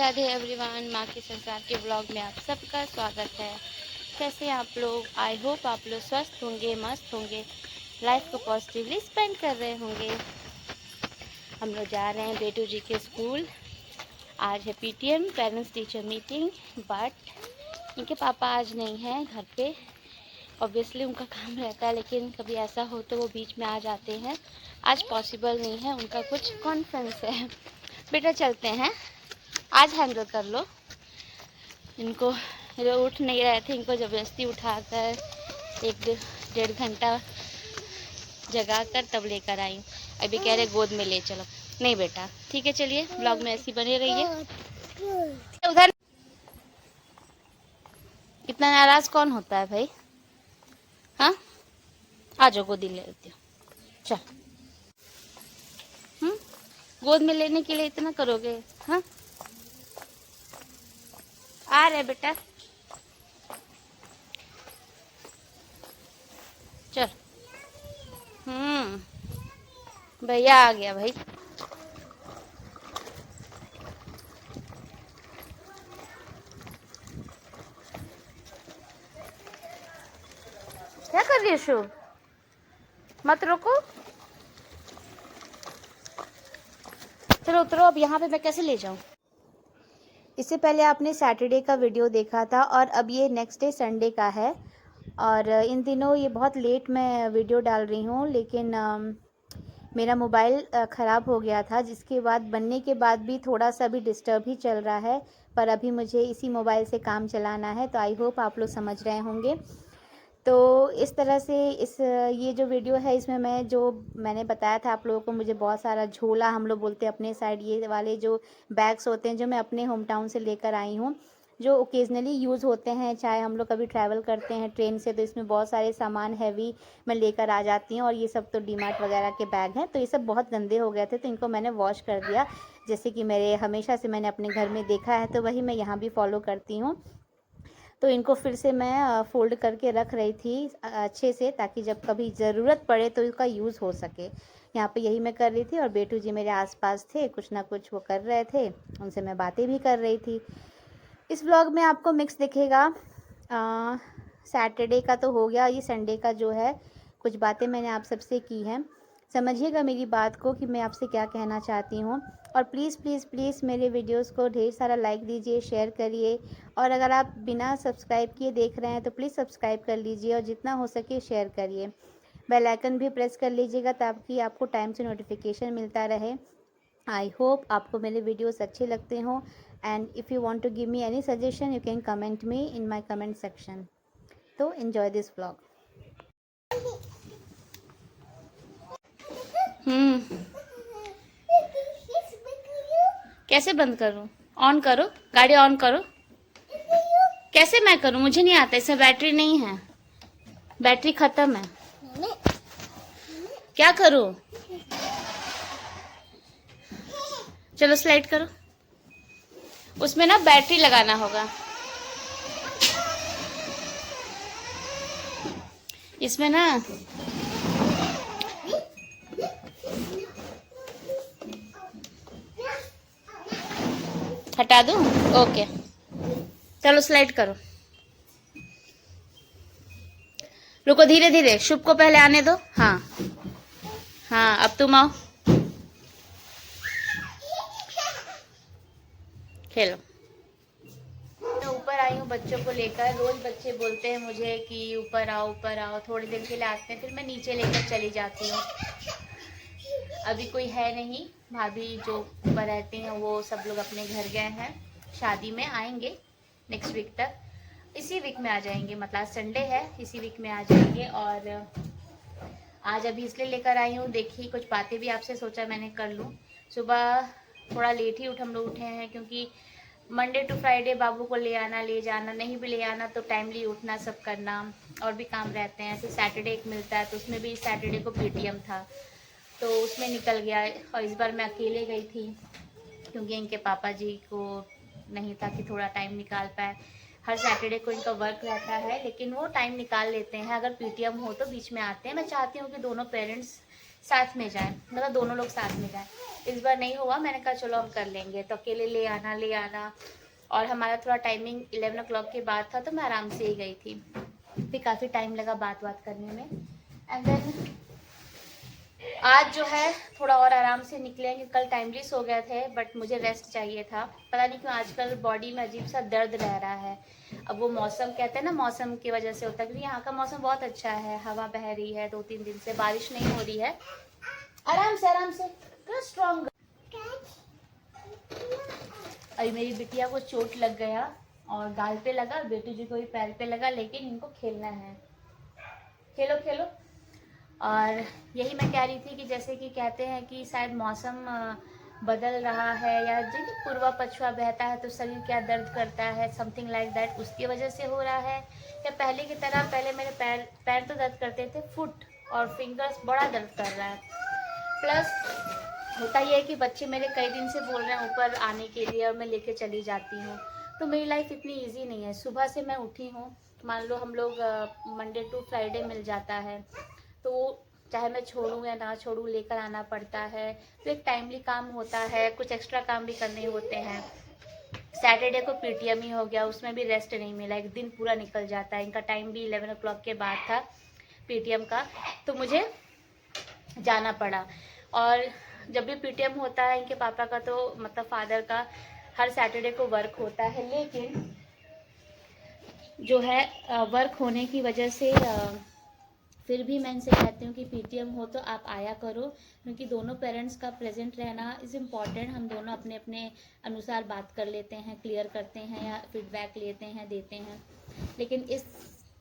Radhe everyone, माँ के संसार के ब्लॉग में आप सबका स्वागत है। कैसे हैं आप लोग? आई होप आप लोग स्वस्थ होंगे, मस्त होंगे, लाइफ को पॉजिटिवली स्पेंड कर रहे होंगे। हम लोग जा रहे हैं बेटू जी के स्कूल। आज है PTM, parents teacher meeting, but इनके पापा आज नहीं हैं घर पे। ऑब्वियसली उनका काम रहता है, लेकिन कभी ऐसा हो तो वो बीच में आ जाते हैं। आज पॉसिबल नहीं है, उनका कुछ कॉन्फ्रेंस है। बेटा चलते हैं, आज हैंडल कर लो इनको। ये उठ नहीं रहे थे, इनको ज़बरदस्ती उठाकर 1-1.5 घंटा जगा कर तब लेकर आई। अभी कह रहे गोद में ले चलो। नहीं बेटा, ठीक है, चलिए ब्लॉग में ऐसी बने रहिए। उधर इतना नाराज कौन होता है भाई? हाँ, आ जाओ, गोदी ले लेती हूँ, चल। गोद में लेने के लिए इतना करोगे? हाँ, आ रहे बेटा, चल। भैया आ गया भाई। क्या कर रही है शुभ? मत रोको, चलो उतरो। अब यहाँ पे मैं कैसे ले जाऊँ? इससे पहले आपने सैटरडे का वीडियो देखा था और अब ये नेक्स्ट डे संडे का है। और इन दिनों ये बहुत लेट मैं वीडियो डाल रही हूँ, लेकिन मेरा मोबाइल ख़राब हो गया था, जिसके बाद बनने के बाद भी थोड़ा सा भी डिस्टर्ब ही चल रहा है। पर अभी मुझे इसी मोबाइल से काम चलाना है, तो आई होप आप लोग समझ रहे होंगे। तो इस तरह से ये जो वीडियो है, इसमें मैंने बताया था आप लोगों को, मुझे बहुत सारा झोला, हम लोग बोलते हैं अपने साइड, ये वाले जो बैग्स होते हैं जो मैं अपने होम टाउन से लेकर आई हूँ, जो ओकेजनली यूज़ होते हैं। चाहे हम लोग कभी ट्रैवल करते हैं ट्रेन से, तो इसमें बहुत सारे सामान हैवी मैं लेकर आ जाती हूँ। और ये सब तो डीमार्ट वगैरह के बैग हैं, तो ये सब बहुत गंदे हो गए थे, तो इनको मैंने वॉश कर दिया। जैसे कि मेरे हमेशा से मैंने अपने घर में देखा है, तो वही मैं यहाँ भी फॉलो करती हूँ। तो इनको फिर से मैं फ़ोल्ड करके रख रही थी अच्छे से, ताकि जब कभी ज़रूरत पड़े तो इसका यूज़ हो सके। यहाँ पे यही मैं कर रही थी, और बेटू जी मेरे आसपास थे, कुछ ना कुछ वो कर रहे थे, उनसे मैं बातें भी कर रही थी। इस व्लॉग में आपको मिक्स दिखेगा। सैटरडे का तो हो गया, ये संडे का जो है, कुछ बातें मैंने आप सबसे की हैं। समझिएगा मेरी बात को कि मैं आपसे क्या कहना चाहती हूँ। और प्लीज़ प्लीज़ प्लीज़ मेरे वीडियोस को ढेर सारा लाइक दीजिए, शेयर करिए। और अगर आप बिना सब्सक्राइब किए देख रहे हैं तो प्लीज़ सब्सक्राइब कर लीजिए, और जितना हो सके शेयर करिए। बेल आइकन भी प्रेस कर लीजिएगा, ताकि आपको टाइम से नोटिफिकेशन मिलता रहे। आई होप आपको मेरे वीडियोस अच्छे लगते हों, and if you want to give me any suggestion, you can comment me in my comment section. तो एंजॉय दिस व्लॉग। कैसे बंद करूं? ऑन करो, गाड़ी ऑन करो। कैसे मैं करूं? मुझे नहीं आता, इसमें बैटरी नहीं है, बैटरी खत्म है। क्या करूं? चलो स्लाइड करो, उसमें ना बैटरी लगाना होगा। इसमें ना हटा दूं? ओके, चलो स्लाइड करो। रुको, धीरे धीरे, शुभ को पहले आने दो। हाँ हाँ, अब तुम आओ, खेलो। तो ऊपर आई हूँ बच्चों को लेकर। रोज बच्चे बोलते हैं मुझे कि ऊपर आओ ऊपर आओ, थोड़ी देर के लिए आते हैं, फिर मैं नीचे लेकर चली जाती हूँ। अभी कोई है नहीं, भाभी जो ऊपर रहती हैं वो सब लोग अपने घर गए हैं, शादी में आएंगे नेक्स्ट वीक तक। इसी वीक में आ जाएंगे, मतलब संडे है, इसी वीक में आ जाएंगे। और आज अभी इसलिए लेकर आई हूँ, देखिए कुछ बातें भी आपसे सोचा मैंने कर लूँ। सुबह थोड़ा लेट ही हम लोग उठे हैं, क्योंकि मंडे टू फ्राइडे बाबू को ले आना ले जाना, नहीं भी ले आना तो टाइमली उठना, सब करना, और भी काम रहते हैं। ऐसे सैटरडे एक मिलता है, तो उसमें भी सैटरडे को पीटीएम था, तो उसमें निकल गया। और इस बार मैं अकेले गई थी, क्योंकि इनके पापा जी को नहीं था कि थोड़ा टाइम निकाल पाए। हर सैटरडे को इनका वर्क रहता है, लेकिन वो टाइम निकाल लेते हैं। अगर पीटीएम हो तो बीच में आते हैं। मैं चाहती हूँ कि दोनों पेरेंट्स साथ में जाएं, मतलब दोनों लोग साथ में जाएं। इस बार नहीं हुआ, मैंने कहा चलो हम कर लेंगे। तो अकेले ले आना, और हमारा थोड़ा टाइमिंग 11 o'clock के बाद था, तो मैं आराम से ही गई थी। फिर काफ़ी टाइम लगा बात करने में। एंड देन आज जो है थोड़ा और आराम से निकलेंगे। कल टाइमली सो गए थे, बट मुझे रेस्ट चाहिए था। पता नहीं क्यों आजकल बॉडी में अजीब सा दर्द रह रहा है। अब वो मौसम कहते हैं ना, मौसम की वजह से होता है, क्योंकि यहाँ का मौसम बहुत अच्छा है, हवा बह रही है, 2-3 दिन से बारिश नहीं हो रही है। आराम से स्ट्रॉन्ग। अभी मेरी बिटिया को चोट लग गया और गाल पे लगा, बेटी जी को भी पैर पे लगा, लेकिन इनको खेलना है। खेलो। और यही मैं कह रही थी कि जैसे कि कहते हैं कि शायद मौसम बदल रहा है, या जो पूर्वा पछुआ बहता है तो शरीर क्या दर्द करता है, समथिंग लाइक दैट, उसकी वजह से हो रहा है। या पहले की तरह, पहले मेरे पैर तो दर्द करते थे, फुट और फिंगर्स बड़ा दर्द कर रहा है। प्लस होता ये है कि बच्चे मेरे कई दिन से बोल रहे हैं ऊपर आने के लिए, और मैं लेके चली जाती हूँ। तो मेरी लाइफ इतनी ईजी नहीं है। सुबह से मैं उठी हूँ, मान लो हम लोग मंडे टू फ्राइडे मिल जाता है, तो चाहे मैं छोड़ूं या ना छोड़ूं, लेकर आना पड़ता है। तो एक टाइमली काम होता है, कुछ एक्स्ट्रा काम भी करने होते हैं। सैटरडे को पीटीएम ही हो गया, उसमें भी रेस्ट नहीं मिला, एक दिन पूरा निकल जाता है। इनका टाइम भी 11 o'clock के बाद था पीटीएम का, तो मुझे जाना पड़ा। और जब भी पीटीएम होता है इनके पापा का, तो मतलब फादर का, हर सैटरडे को वर्क होता है। लेकिन जो है वर्क होने की वजह से फिर भी मैं इनसे कहती हूँ कि पीटीएम हो तो आप आया करो, क्योंकि दोनों पेरेंट्स का प्रेजेंट रहना इज़ इम्पॉर्टेंट। हम दोनों अपने अपने अनुसार बात कर लेते हैं, क्लियर करते हैं, या फीडबैक लेते हैं, देते हैं। लेकिन इस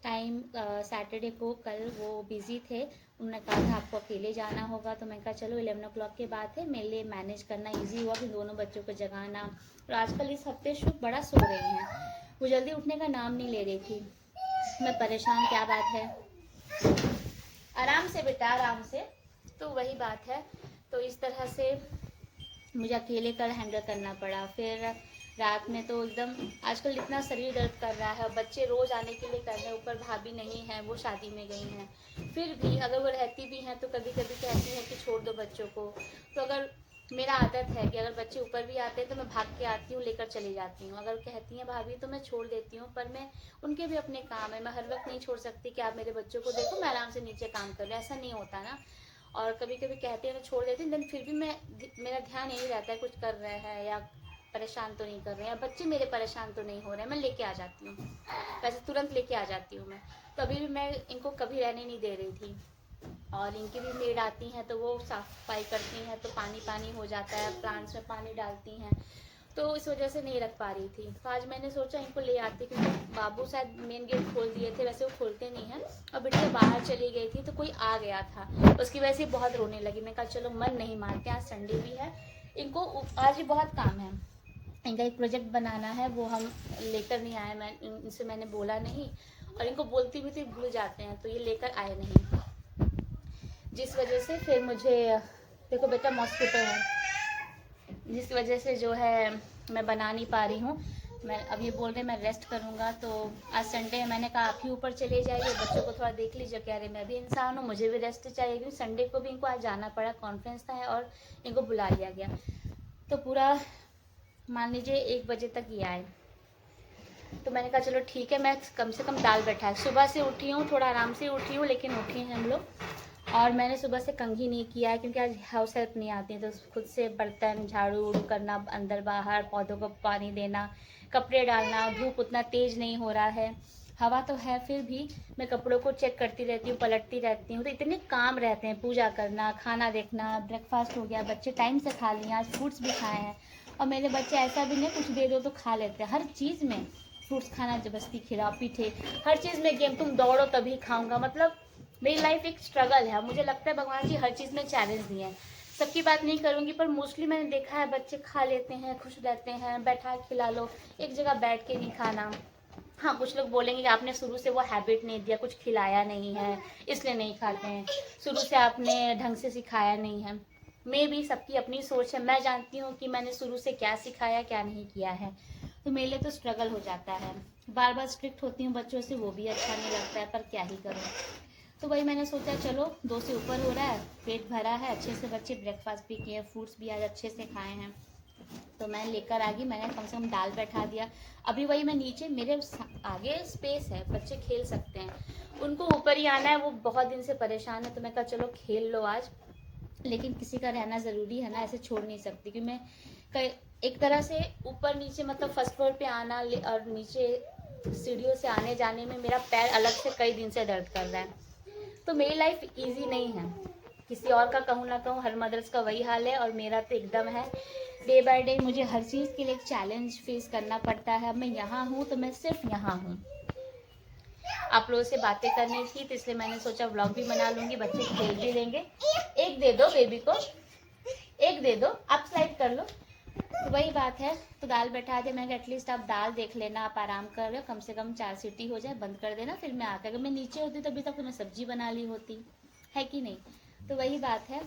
टाइम सैटरडे को कल वो बिज़ी थे, उन्होंने कहा था आपको अकेले जाना होगा, तो मैं कहा चलो 11 o'clock के बाद है, मेरे लिए मैनेज करना ईजी हुआ कि दोनों बच्चों को जगाना। और आजकल इस हफ्ते शुभ बड़ा सो रही हैं, वो जल्दी उठने का नाम नहीं ले रही थी। मैं परेशान, क्या बात है, आराम से बेटा, आराम से। तो वही बात है। तो इस तरह से मुझे अकेले कल हैंडल करना पड़ा। फिर रात में तो एकदम आजकल इतना शरीर दर्द कर रहा है, बच्चे रोज़ आने के लिए कर रहे हैं, ऊपर भाभी नहीं है, वो शादी में गई हैं। फिर भी अगर वो रहती भी हैं तो कभी कभी कहती हैं कि छोड़ दो बच्चों को। तो अगर मेरा आदत है कि अगर बच्चे ऊपर भी आते हैं तो मैं भाग के आती हूँ, लेकर चली जाती हूँ। अगर कहती हैं भाभी तो मैं छोड़ देती हूँ, पर मैं उनके भी अपने काम है, मैं हर वक्त नहीं छोड़ सकती कि आप मेरे बच्चों को देखो, मैं आराम से नीचे काम कर रही हूँ, ऐसा नहीं होता ना। और कभी कभी कहते हैं तो छोड़ देती हूँ, लेकिन फिर भी मेरा ध्यान यही रहता है कुछ कर रहे हैं या परेशान तो नहीं कर रहे हैं, बच्चे मेरे परेशान तो नहीं हो रहे हैं, मैं लेके आ जाती हूँ। वैसे तुरंत लेके आ जाती हूँ मैं। तो अभी भी मैं इनको कभी रहने नहीं दे रही थी। और इनकी भी मेड आती हैं तो वो साफ़ सफाई करती हैं, तो पानी हो जाता है, प्लांट्स में पानी डालती हैं, तो इस वजह से नहीं रख पा रही थी। तो आज मैंने सोचा इनको ले आती, क्योंकि बाबू शायद मेन गेट खोल दिए थे, वैसे वो खोलते नहीं हैं, और बिटिया बाहर चली गई थी तो कोई आ गया था, उसकी वजह से बहुत रोने लगी। मैं कहा चलो मन नहीं मारते, आज संडे भी है, इनको आज भी बहुत काम है, इनका एक प्रोजेक्ट बनाना है, वो हम लेकर नहीं आए। इनसे मैंने बोला नहीं, और इनको बोलती भी थी भूल जाते हैं, तो ये लेकर आए नहीं, जिस वजह से फिर मुझे, देखो बेटा मॉस्किटो है, जिस वजह से जो है मैं बना नहीं पा रही हूँ। मैं अब ये बोल रहे मैं रेस्ट करूँगा, तो आज संडे है, मैंने कहा आप ही ऊपर चले जाइए, बच्चों को थोड़ा देख लीजिए। कह रहे मैं भी इंसान हूँ, मुझे भी रेस्ट चाहिए, क्योंकि संडे को भी इनको आज जाना पड़ा, कॉन्फ्रेंस था और इनको बुला लिया गया। तो पूरा मान लीजिए 1 बजे तक ये आए। तो मैंने कहा चलो ठीक है, मैं कम से कम दाल बैठा है। सुबह से उठी हूँ, थोड़ा आराम से उठी हूँ, लेकिन उठी हैं हम लोग। और मैंने सुबह से कंघी नहीं किया है, क्योंकि आज हाउस हेल्प नहीं आती है, तो खुद से बर्तन झाड़ू उड़ू करना, अंदर बाहर, पौधों को पानी देना, कपड़े डालना। धूप उतना तेज़ नहीं हो रहा है, हवा तो है, फिर भी मैं कपड़ों को चेक करती रहती हूँ, पलटती रहती हूँ। तो इतने काम रहते हैं, पूजा करना, खाना देखना, ब्रेकफास्ट हो गया, बच्चे टाइम से खा लिए, आज फ्रूट्स भी खाए हैं। और मेरे बच्चे ऐसा भी नहीं, कुछ दे दो तो खा लेते हैं, हर चीज़ में फ्रूट्स खाना, जबरदस्ती खिला पीठे, हर चीज़ में गेम, तुम दौड़ो तभी खाऊंगा। मतलब मेरी लाइफ एक स्ट्रगल है। मुझे लगता है भगवान जी हर चीज़ में चैलेंज दिए हैं। सबकी बात नहीं करूँगी, पर मोस्टली मैंने देखा है बच्चे खा लेते हैं, खुश रहते हैं, बैठा खिला लो, एक जगह बैठ के नहीं खाना। हाँ, कुछ लोग बोलेंगे कि आपने शुरू से वो हैबिट नहीं दिया, कुछ खिलाया नहीं है, इसलिए नहीं खाते हैं, शुरू से आपने ढंग से सिखाया नहीं है। मे भी सबकी अपनी सोच है, मैं जानती हूँ कि मैंने शुरू से क्या सिखाया क्या नहीं किया है। तो मेरे लिए तो स्ट्रगल हो जाता है, बार बार स्ट्रिक्ट होती हूँ बच्चों से, वो भी अच्छा नहीं लगता है, पर क्या ही करूँ। तो वही मैंने सोचा चलो 2 से ऊपर हो रहा है, पेट भरा है, अच्छे से बच्चे ब्रेकफास्ट भी किए, फ्रूट्स भी आज अच्छे से खाए हैं, तो मैं लेकर आ गई। मैंने कम से कम दाल बैठा दिया। अभी वही मैं नीचे, मेरे आगे स्पेस है, बच्चे खेल सकते हैं, उनको ऊपर ही आना है, वो बहुत दिन से परेशान है, तो मैं कहा चलो खेल लो आज, लेकिन किसी का रहना ज़रूरी है ना, ऐसे छोड़ नहीं सकती। क्योंकि मैं एक तरह से ऊपर नीचे मतलब फर्स्ट फ्लोर पे आना और नीचे सीढ़ियों से आने जाने में मेरा पैर अलग से कई दिन से दर्द कर रहा है। तो मेरी लाइफ इजी नहीं है, किसी और का कहूँ ना कहूँ, हर मदर्स का वही हाल है, और मेरा तो एकदम है। डे बाय डे मुझे हर चीज़ के लिए एक चैलेंज फेस करना पड़ता है। अब मैं यहाँ हूँ तो मैं सिर्फ यहाँ हूँ, आप लोगों से बातें करनी थी, तो इसलिए मैंने सोचा व्लॉग भी बना लूँगी, बच्चे खेल भी लेंगे। एक दे दो बेबी को, एक दे दो, आप स्लाइड कर लो। तो वही बात है, तो दाल बैठा दे, मैं एटलीस्ट आप दाल देख लेना, आप आराम कर रहे हो, कम से कम 4 सीटी हो जाए, बंद कर देना, फिर मैं आकर, अगर मैं नीचे होती तो अभी तक तो मैं सब्जी बना ली होती, है कि नहीं। तो वही बात है,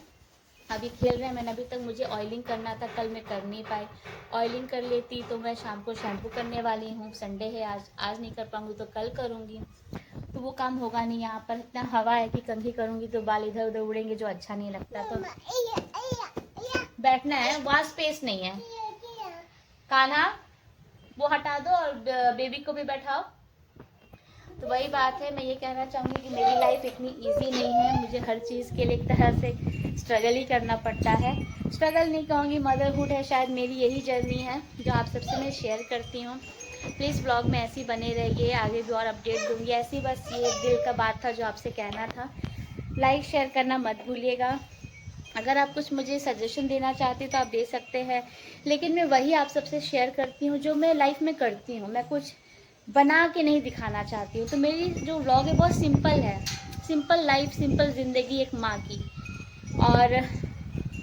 अभी खेल रहे हैं। मैंने अभी तक, मुझे ऑयलिंग करना था, कल मैं कर नहीं पाई। ऑयलिंग कर लेती तो मैं शाम को शैम्पू करने वाली हूँ, संडे है आज नहीं कर पाऊँगी तो कल करूँगी, तो वो काम होगा नहीं। यहाँ पर इतना हवा है कि कंघी करूँगी तो बाल इधर उधर उड़ेंगे, जो अच्छा नहीं लगता। तो बैठना है, वहाँ स्पेस नहीं है। कान्हा वो हटा दो और बेबी को भी बैठाओ। तो वही बात है, मैं ये कहना चाहूँगी कि मेरी लाइफ इतनी इजी नहीं है, मुझे हर चीज़ के लिए एक तरह से स्ट्रगल ही करना पड़ता है। स्ट्रगल नहीं कहूँगी, मदरहुड है, शायद मेरी यही जर्नी है जो आप सबसे मैं शेयर करती हूँ। प्लीज़ ब्लॉग में ऐसे ही बने रहिए, आगे भी और अपडेट दूँगी ऐसी। बस ये दिल का बात था जो आपसे कहना था। लाइक शेयर करना मत भूलिएगा। अगर आप कुछ मुझे सजेशन देना चाहते तो आप दे सकते हैं, लेकिन मैं वही आप सबसे शेयर करती हूँ जो मैं लाइफ में करती हूँ, मैं कुछ बना के नहीं दिखाना चाहती हूँ। तो मेरी जो व्लॉग है बहुत सिंपल है, सिंपल लाइफ, सिंपल ज़िंदगी एक माँ की। और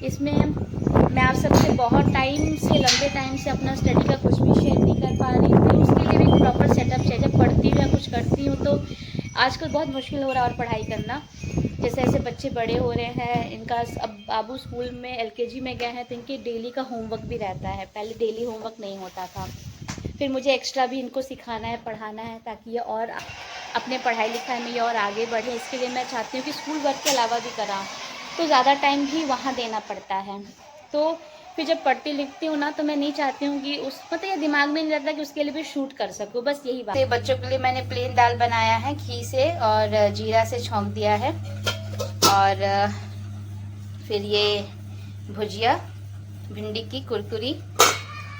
इसमें मैं आप सबसे बहुत टाइम से, लंबे टाइम से अपना स्टडी का कुछ भी शेयर नहीं कर पा रही हूँ, तो उसके लिए भी एक प्रॉपर सेटअप चाहिए। जब पढ़ती हूँ या कुछ करती हूँ तो आजकल बहुत मुश्किल हो रहा है और पढ़ाई करना, जैसे ऐसे बच्चे बड़े हो रहे हैं, इनका अब बाबू स्कूल में LKG में गए हैं, तो इनके डेली का होमवर्क भी रहता है। पहले डेली होमवर्क नहीं होता था, फिर मुझे एक्स्ट्रा भी इनको सिखाना है, पढ़ाना है, ताकि ये और अपने पढ़ाई लिखाई में ये और आगे बढ़े। इसके लिए मैं चाहती हूँ कि स्कूल वर्क के अलावा भी कराऊँ, तो ज़्यादा टाइम भी वहाँ देना पड़ता है। तो फिर जब पढ़ती लिखती हूँ ना, तो मैं नहीं चाहती हूँ कि उस मतलब ये दिमाग में नहीं रहता कि उसके लिए भी शूट कर सकूँ, बस यही बात। बच्चों के लिए मैंने प्लेन दाल बनाया है, घी से और जीरा से छौंक दिया है, और फिर ये भुजिया, भिंडी की कुरकुरी,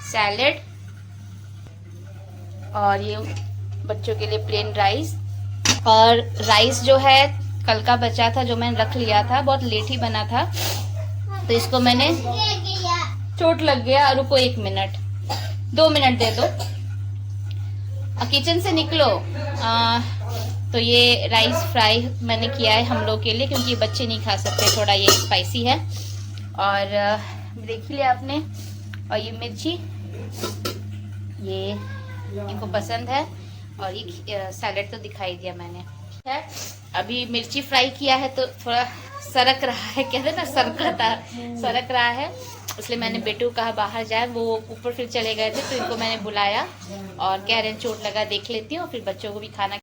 सैलेड, और ये बच्चों के लिए प्लेन राइस। और राइस जो है कल का बचा था, जो मैंने रख लिया था, बहुत लेट ही बना था, तो इसको मैंने, चोट लग गया, रुको 1 मिनट, 2 मिनट दे दो, किचन से निकलो। तो ये राइस फ्राई मैंने किया है हम लोग के लिए, क्योंकि बच्चे नहीं खा सकते, थोड़ा ये स्पाइसी है। और देख लिया आपने, और ये मिर्ची, ये इनको पसंद है, और ये सैलेड तो दिखाई दिया मैंने है। अभी मिर्ची फ्राई किया है तो थोड़ा सरक रहा है, कहते हैं ना सरक रहा है, इसलिए मैंने बेटू को कहा बाहर जाए, वो ऊपर फिर चले गए थे, तो इनको मैंने बुलाया और कह रहे हैं चोट लगा, देख लेती हूँ, फिर बच्चों को भी खाना